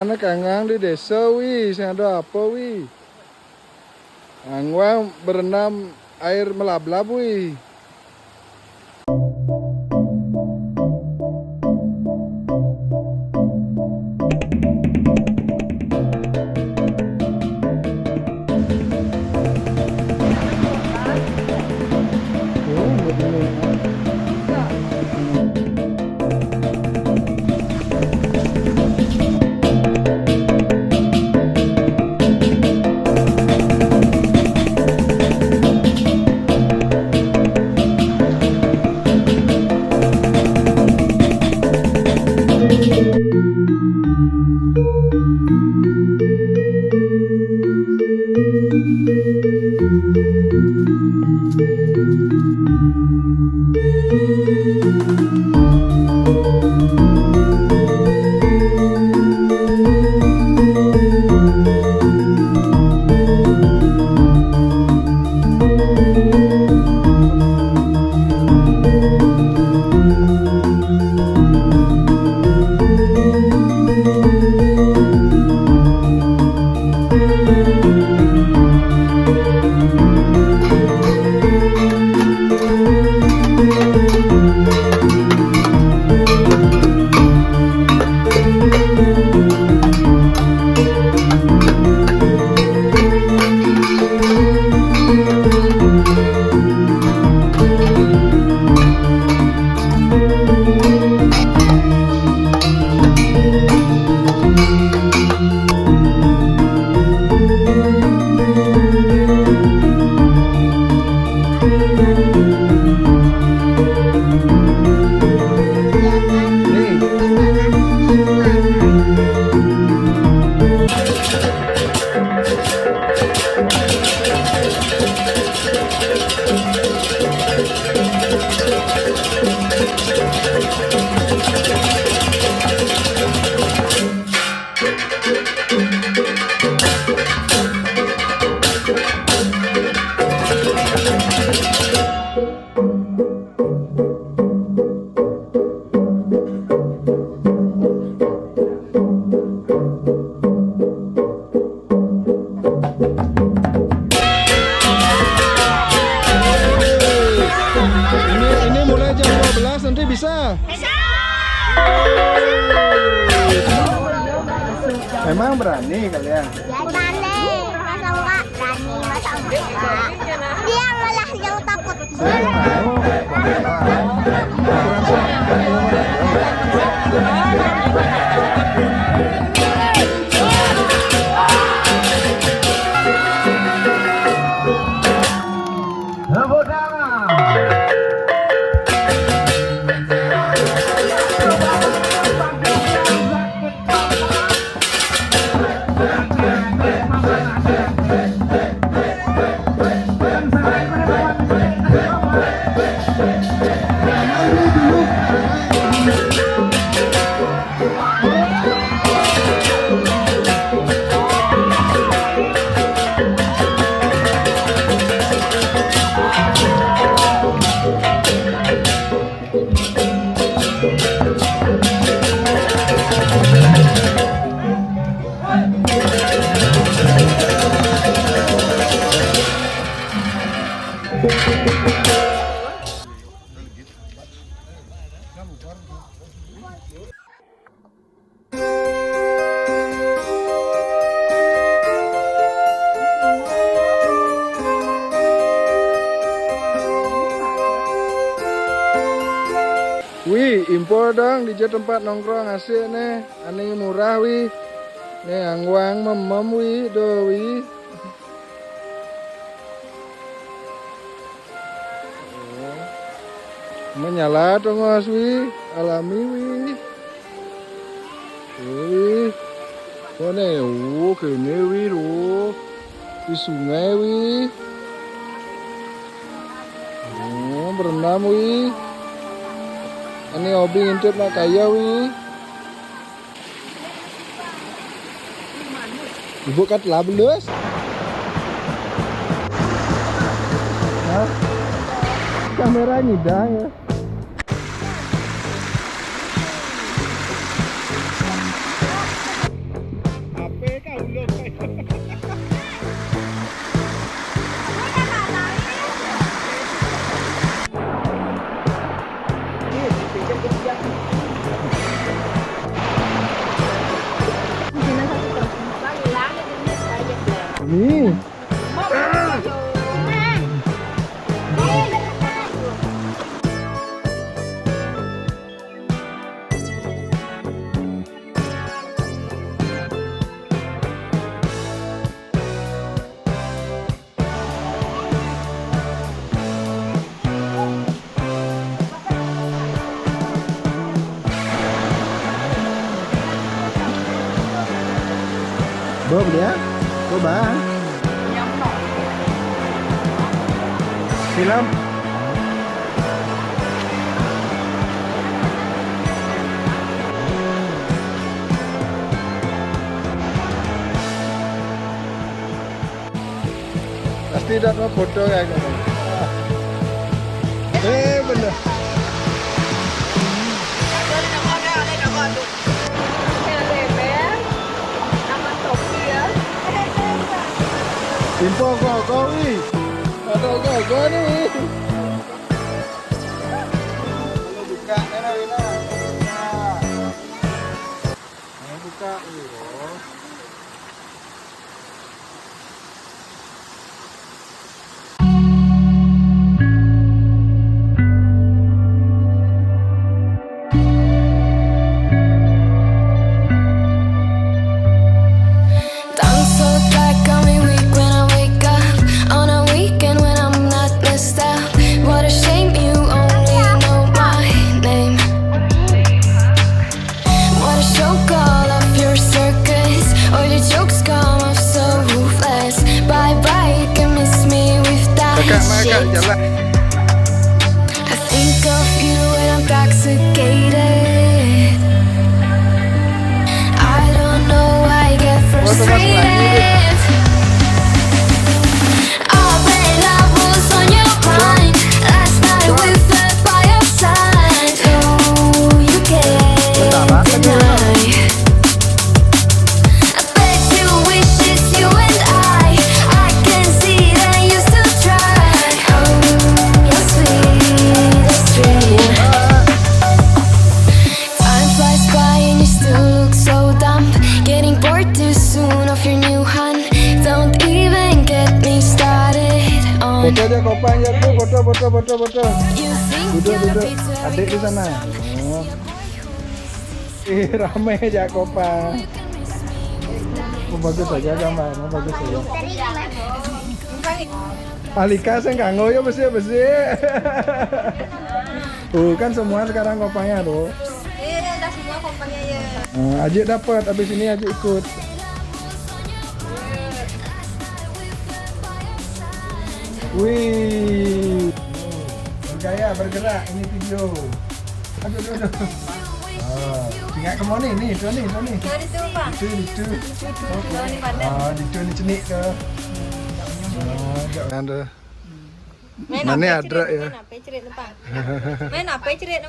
Anak kangang di desa wih, saya ada apa wih? Angwang berenam air melab-lab wih. Ini mulai jam 12 nanti bisa? Bisa. Memang berani kalian? Ya berani, masa enggak? Berani, masa enggak? Dia malah yang takut. Wih, impor dong di tempat nongkrong asik nih. Ani murah wih. Nih angwang memem wih, do wih. Menyala tongos wih, alami wih. Wih. Kone, kene wih ro. Di sungai wih. Berenam wih. Ini hobi ngintip nak kaya wih. Ibu kat labelus. Kamera nyidah ya. Nih. Bob ya, coba. Film. Pasti tidak mau foto kayak gitu. Bener. Info kok nih. Ada kok nih. Buka Wina. Buka. Jalan. I think of you when I'm intoxicated. I don't know why I get frustrated. Oh, babe, I was on your mind. Last night we fell by your side. Oh, you can't deny. I bet you wish it's you and I can see that you still try. Your sweetest dream. Time flies by and you still look so dumb. Getting bored too soon of your new hunt. Don't even get me started on. Foto aja Kopang ya tuh, foto. You think Duduk. you're the pizza Adik di sana. Oh. Rame aja Kopang. Oh, bagus aja gambar, bagus aja. Alika saya nggak ngoyo besi. Kan semua sekarang Kopangnya tuh. Iya, udah semua kompannya ya. Ajik dapat, habis ini Ajik ikut. Wih, bergaya, bergerak, ini video. Aduh. Oh, tinggal ke mana nih? Tuh nih. Itu Pak. Itu. Ini padat. Itu ni cenik ke. Ada. Main Mana apa ada ya? Main apa cerit, Pak? Main apa cerit?